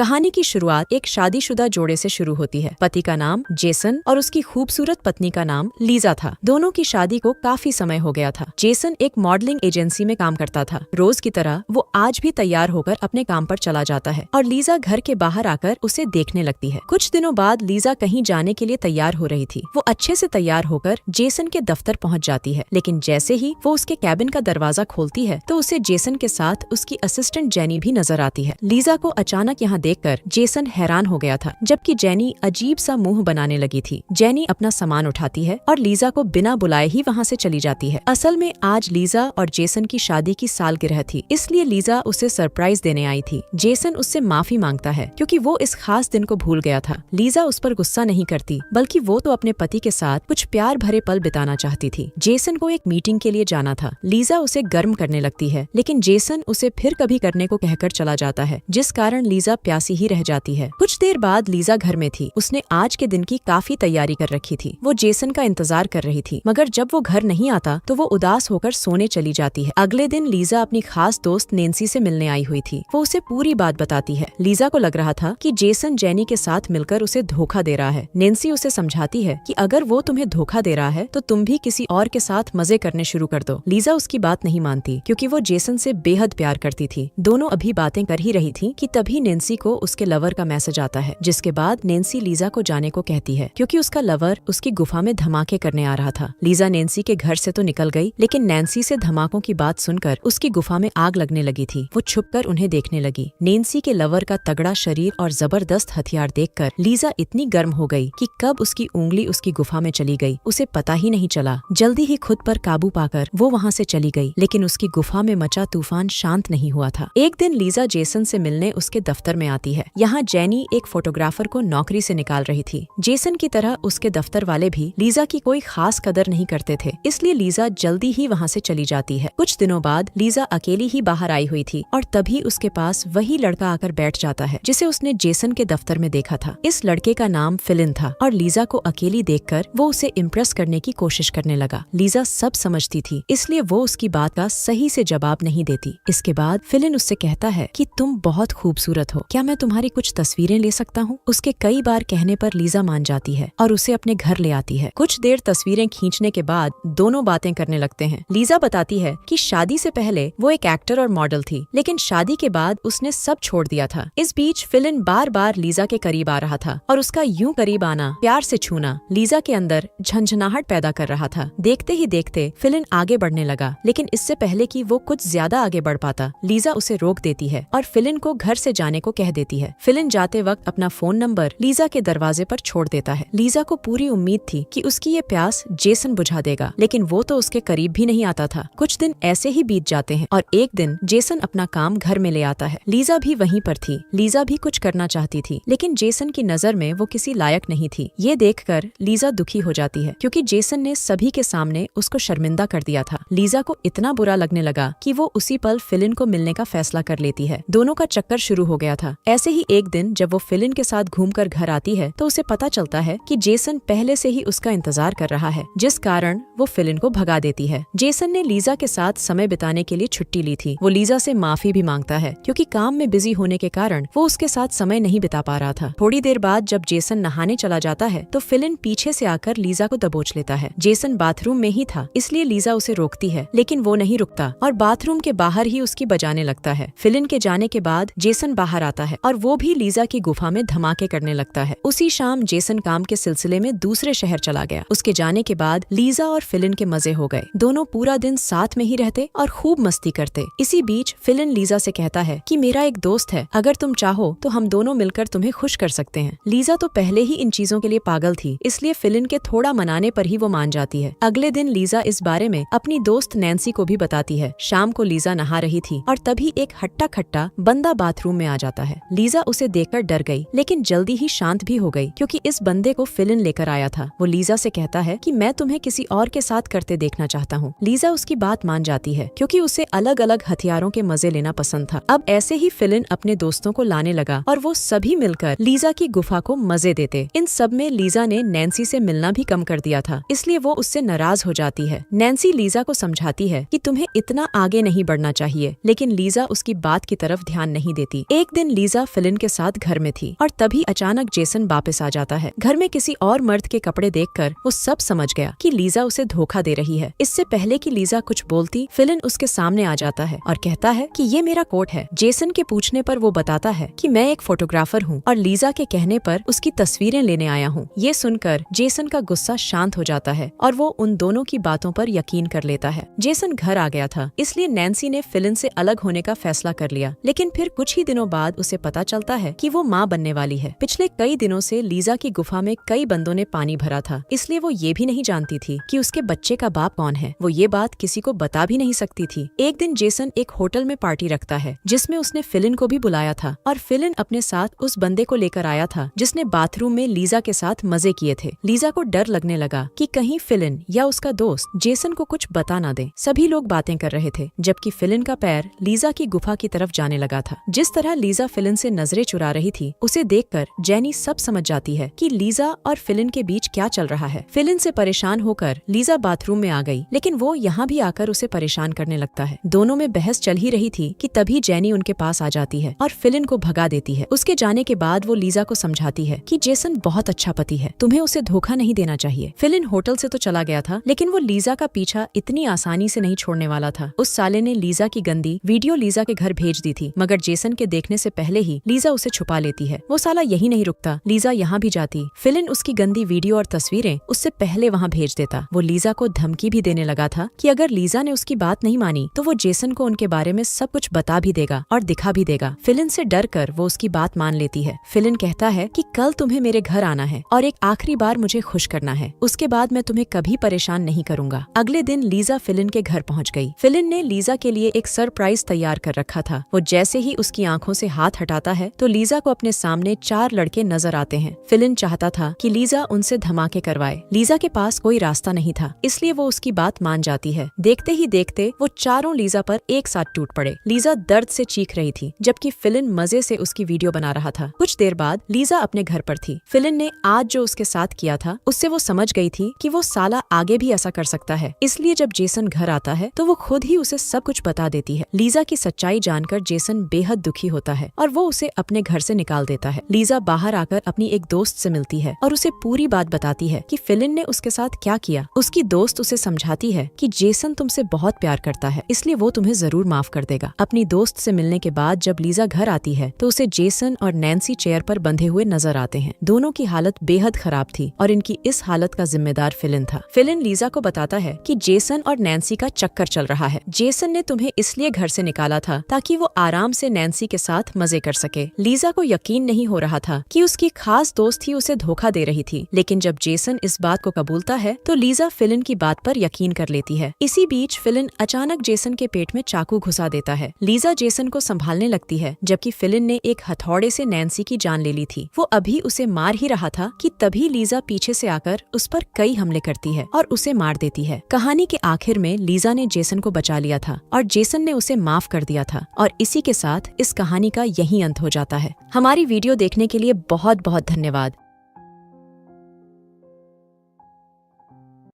कहानी की शुरुआत एक शादीशुदा जोड़े से शुरू होती है। पति का नाम जेसन और उसकी खूबसूरत पत्नी का नाम लीजा था। दोनों की शादी को काफी समय हो गया था। जेसन एक मॉडलिंग एजेंसी में काम करता था। रोज की तरह वो आज भी तैयार होकर अपने काम पर चला जाता है और लीजा घर के बाहर आकर उसे देखने लगती है। कुछ दिनों बाद लीजा कहीं जाने के लिए तैयार हो रही थी। वो अच्छे से तैयार होकर जेसन के दफ्तर पहुंच जाती है, लेकिन जैसे ही वो उसके कैबिन का दरवाजा खोलती है तो उसे जेसन के साथ उसकी असिस्टेंट जेनी भी नजर आती है। लीजा को अचानक यहाँ देखकर जेसन हैरान हो गया था, जबकि जेनी अजीब सा मुंह बनाने लगी थी। जेनी अपना सामान उठाती है और लीजा को बिना बुलाए ही वहाँ से चली जाती है। असल में आज लीजा और जेसन की शादी की सालगिरह थी, इसलिए लीजा उसे सरप्राइज देने आई थी। जेसन उससे माफी मांगता है क्योंकि वो इस खास दिन को भूल गया था। लीजा उस पर गुस्सा नहीं करती, बल्कि वो तो अपने पति के साथ कुछ प्यार भरे पल बिताना चाहती थी। जेसन को एक मीटिंग के लिए जाना था। लीजा उसे गर्म करने लगती है, लेकिन जेसन उसे फिर कभी करने को कहकर चला जाता है, जिस कारण लीजा प्यासी ही रह जाती है। कुछ देर बाद लीजा घर में थी। उसने आज के दिन की काफी तैयारी कर रखी थी। वो जेसन का इंतजार कर रही थी, मगर जब वो घर नहीं आता तो वो उदास होकर सोने चली जाती है। अगले दिन लीजा अपनी खास दोस्त नैन्सी से मिलने आई हुई थी। वो उसे पूरी बात बताती है। लीजा को लग रहा था कि जेसन जेनी के साथ मिलकर उसे धोखा दे रहा है। नैन्सी उसे समझाती है कि अगर वो तुम्हें धोखा दे रहा है तो तुम भी किसी और के साथ मजे करने शुरू कर दो। लीजा उसकी बात नहीं मानती, क्योंकि वो जेसन से बेहद प्यार करती थी। दोनों अभी बातें कर ही रही थी कि तभी नैन्सी को उसके लवर का मैसेज आता है, जिसके बाद नैन्सी लीजा को जाने को कहती है, क्योंकि उसका लवर उसकी गुफा में धमाके करने आ रहा था। लीजा नैन्सी के घर से तो निकल गई, लेकिन नैन्सी से धमाकों की बात सुनकर उसकी गुफा में आग लगने लगी थी। वो छुपकर उन्हें देखने लगी। नैन्सी के लवर का तगड़ा शरीर और जबरदस्त हथियार देखकर लीजा इतनी गर्म हो गई कि कब उसकी उंगली उसकी गुफा में चली गई उसे पता ही नहीं चला। जल्दी ही खुद पर काबू पाकर वो वहाँ से चली गई, लेकिन उसकी गुफा में मचा तूफान शांत नहीं हुआ था। एक दिन लीजा जेसन से मिलने उसके दफ्तर में आती है। यहाँ जेनी एक फोटोग्राफर को नौकरी से निकाल रही थी। जेसन की तरह उसके दफ्तर वाले भी लीजा की कोई खास कदर नहीं करते थे, इसलिए लीजा जल्दी ही वहाँ से चली जाती है। कुछ दिनों बाद लीजा अकेली ही बाहर आई हुई थी और तभी उसके पास वही लड़का आकर बैठ जाता है जिसे उसने जेसन के दफ्तर में देखा था। इस लड़के का नाम फिलिन था और लीजा को अकेली देखकर वो उसे इम्प्रेस करने की कोशिश करने लगा। लीजा सब समझती थी, इसलिए वो उसकी बात का सही से जवाब नहीं देती। इसके बाद फिलिन उससे कहता है कि तुम बहुत खूबसूरत हो, क्या मैं तुम्हारी कुछ तस्वीरें ले सकता हूँ? उसके कई बार कहने पर लीजा मान जाती है और उसे अपने घर ले आती है। कुछ देर तस्वीरें खींचने के बाद दोनों बातें करने लगते हैं। लीजा बताती है कि शादी से पहले वो एक एक्टर और मॉडल थी, लेकिन शादी के बाद उसने सब छोड़ दिया था। इस बीच फिलिन बार बार लीजा के करीब आ रहा था और उसका यूं करीब आना, प्यार से छूना लीजा के अंदर झंझनाहट पैदा कर रहा था। देखते ही देखते फिलिन आगे बढ़ने लगा, लेकिन इससे पहले कि वो कुछ ज्यादा आगे बढ़ पाता, लीजा उसे रोक देती है और फिलिन को घर से जाने को कह देती है। फिलिन जाते वक्त अपना फोन नंबर लीजा के दरवाजे पर छोड़ देता है। लीजा को पूरी उम्मीद थी कि उसकी ये प्यास जेसन बुझा देगा, लेकिन वो तो उसके करीब भी नहीं आता था। कुछ दिन ऐसे ही बीत जाते हैं और एक दिन जेसन अपना काम घर में ले आता है। लीजा भी वहीं पर थी। लीजा भी कुछ करना चाहती थी, लेकिन जेसन की नजर में वो किसी लायक नहीं थी। ये देखकर लीजा दुखी हो जाती है, क्योंकि जेसन ने सभी के सामने उसको शर्मिंदा कर दिया था। लीजा को इतना बुरा लगने लगा कि वो उसी पल फिलिन को मिलने का फैसला कर लेती है। दोनों का चक्कर शुरू हो गया था। ऐसे ही एक दिन जब वो फिलिन के साथ घूमकर घर आती है तो उसे पता चलता है कि जेसन पहले से ही उसका इंतजार कर रहा है, जिस कारण वो फिलिन को भगा देती है। जेसन ने लीजा के साथ समय बिताने के लिए छुट्टी ली थी। वो लीजा से माफी भी मांगता है, क्योंकि काम में बिजी होने के कारण वो उसके साथ समय नहीं बिता पा रहा था। थोड़ी देर बाद जब जेसन नहाने चला जाता है तो फिलिन पीछे से आकर लीजा को दबोच लेता है। जेसन बाथरूम में ही था, इसलिए लीजा उसे रोकती है, लेकिन वो नहीं रुकता और बाथरूम के बाहर ही उसकी बजाने लगता है। फिलिन के जाने के बाद जेसन बाहर आता है और वो भी लीजा की गुफा में धमाके करने लगता है। उसी शाम जेसन काम के सिलसिले में दूसरे शहर चला गया। उसके जाने के बाद लीजा और फिलिन के मजे हो गए। दोनों पूरा दिन साथ में ही रहते और खूब मस्ती करते। इसी बीच फिलिन लीजा से कहता है कि मेरा एक दोस्त है, अगर तुम चाहो तो हम दोनों मिलकर तुम्हें खुश कर सकते हैं। लीजा तो पहले ही इन चीजों के लिए पागल थी, इसलिए फिलिन के थोड़ा मनाने पर ही वो मान जाती है। अगले दिन लीजा इस बारे में अपनी दोस्त नैन्सी को भी बताती है। शाम को लीजा नहा रही थी और तभी एक हट्टा खट्टा बंदा बाथरूम में आ जाता है। लीजा उसे देखकर डर गई, लेकिन जल्दी ही शांत भी हो गई, क्योंकि इस बंदे को फिलिन लेकर आया था। वो लीजा से कहता है कि मैं तुम्हें किसी और के साथ करते देखना चाहता हूँ। लीजा उसकी बात मान जाती है, क्योंकि उसे अलग अलग हथियारों के मजे लेना पसंद था। अब ऐसे ही फिलिन अपने दोस्तों को लाने लगा और वो सभी मिलकर लीजा की गुफा को मजे देते। इन सब में लीजा ने नैन्सी से मिलना भी कम कर दिया था, इसलिए वो उससे नाराज हो जाती है। नैन्सी लीजा को समझाती है कि तुम्हें इतना आगे नहीं बढ़ना चाहिए, लेकिन लीजा उसकी बात की तरफ ध्यान नहीं देती। एक दिन लीजा लीजा फिलिन के साथ घर में थी और तभी अचानक जेसन वापस आ जाता है। घर में किसी और मर्द के कपड़े देखकर वो सब समझ गया कि लीजा उसे धोखा दे रही है। इससे पहले कि लीजा कुछ बोलती, फिलिन उसके सामने आ जाता है और कहता है कि ये मेरा कोट है। जेसन के पूछने पर वो बताता है कि मैं एक फोटोग्राफर हूँ और लीजा के कहने पर उसकी तस्वीरें लेने आया हूँ। ये सुनकर जेसन का गुस्सा शांत हो जाता है और वो उन दोनों की बातों पर यकीन कर लेता है। जेसन घर आ गया था, इसलिए नैन्सी ने फिलिन से अलग होने का फैसला कर लिया। लेकिन फिर कुछ ही दिनों बाद उसे पता चलता है कि वो माँ बनने वाली है। पिछले कई दिनों से लीजा की गुफा में कई बंदों ने पानी भरा था, इसलिए वो ये भी नहीं जानती थी कि उसके बच्चे का बाप कौन है। वो ये बात किसी को बता भी नहीं सकती थी। एक दिन जेसन एक होटल में पार्टी रखता है जिसमें उसने फिलिन को भी बुलाया था और फिलिन अपने साथ उस बंदे को लेकर आया था जिसने बाथरूम में लीजा के साथ मजे किए थे। लीजा को डर लगने लगा कि कहीं फिलिन या उसका दोस्त जेसन को कुछ बता ना दे। सभी लोग बातें कर रहे थे जबकि फिलिन का पैर लीजा की गुफा की तरफ जाने लगा था। जिस तरह लीजा फिलिन से नजरें चुरा रही थी, उसे देखकर जेनी सब समझ जाती है कि लीजा और फिलिन के बीच क्या चल रहा है। फिलिन से परेशान होकर लीजा बाथरूम में आ गई, लेकिन वो यहाँ भी आकर उसे परेशान करने लगता है। दोनों में बहस चल ही रही थी कि तभी जेनी उनके पास आ जाती है और फिलिन को भगा देती है। उसके जाने के बाद वो लीजा को समझाती है कि जेसन बहुत अच्छा पति है, तुम्हें उसे धोखा नहीं देना चाहिए। फिलिन होटल से तो चला गया था, लेकिन वो लीजा का पीछा इतनी आसानी से नहीं छोड़ने वाला था। उस साले ने लीजा की गंदी वीडियो लीजा के घर भेज दी थी, मगर जेसन के देखने से पहले ही लीजा उसे छुपा लेती है। वो साला यही नहीं रुकता, लीजा यहाँ भी जाती। फिलिन उसकी गंदी वीडियो और तस्वीरें उससे पहले वहाँ भेज देता। वो लीजा को धमकी भी देने लगा था कि अगर लीजा ने उसकी बात नहीं मानी तो वो जेसन को उनके बारे में सब कुछ बता भी देगा और दिखा भी देगा। फिलिन से डर कर वो उसकी बात मान लेती है। फिलिन कहता है कि कल तुम्हें मेरे घर आना है और एक आखिरी बार मुझे खुश करना है, उसके बाद मैं तुम्हें कभी परेशान नहीं करूंगा। अगले दिन लीजा फिलिन के घर पहुंच गई। फिलिन ने लीजा के लिए एक सरप्राइज तैयार कर रखा था। वो जैसे ही उसकी आंखों से हाथ हटाता है तो लीजा को अपने सामने 4 लड़के नजर आते हैं। फिलिन चाहता था कि लीजा उनसे धमाके करवाए। लीजा के पास कोई रास्ता नहीं था, इसलिए वो उसकी बात मान जाती है। देखते ही देखते वो चारों लीजा पर एक साथ टूट पड़े। लीजा दर्द से चीख रही थी जबकि फिलिन मजे से उसकी वीडियो बना रहा था। कुछ देर बाद लीजा अपने घर पर थी। फिलिन ने आज जो उसके साथ किया था उससे वो समझ गई थी कि वो साला आगे भी ऐसा कर सकता है, इसलिए जब जेसन घर आता है तो वो खुद ही उसे सब कुछ बता देती है। लीजा की सच्चाई जानकर जेसन बेहद दुखी होता है और वो उसे अपने घर से निकाल देता है। लीजा बाहर आकर अपनी एक दोस्त से मिलती है और उसे पूरी बात बताती है कि फिलिन ने उसके साथ क्या किया। उसकी दोस्त उसे समझाती है कि जेसन तुमसे बहुत प्यार करता है, इसलिए वो तुम्हें जरूर माफ कर देगा। अपनी दोस्त से मिलने के बाद जब लीजा घर आती है तो उसे जेसन और नैन्सी चेयर पर बंधे हुए नजर आते हैं। दोनों की हालत बेहद खराब थी और इनकी इस हालत का जिम्मेदार फिलिन था। फिलिन लीजा को बताता है कि जेसन और नैन्सी का चक्कर चल रहा है। जेसन ने तुम्हें इसलिए घर से निकाला था ताकि वो आराम से नैन्सी के साथ मजे कर सके। लीजा को यकीन नहीं हो रहा था कि उसकी खास दोस्त ही उसे धोखा दे रही थी, लेकिन जब जेसन इस बात को कबूलता है तो लीजा फिलिन की बात पर यकीन कर लेती है। इसी बीच फिलिन अचानक जेसन के पेट में चाकू घुसा देता है। लीजा जेसन को संभालने लगती है जबकि फिलिन ने एक हथौड़े से नैन्सी की जान ले ली थी। वो अभी उसे मार ही रहा था कि तभी लीजा पीछे से आकर उस पर कई हमले करती है और उसे मार देती है। कहानी के आखिर में लीजा ने जेसन को बचा लिया था और जेसन ने उसे माफ कर दिया था और इसी के साथ इस कहानी का यही अंत हो जाता है। हमारी वीडियो देखने के लिए बहुत बहुत धन्यवाद।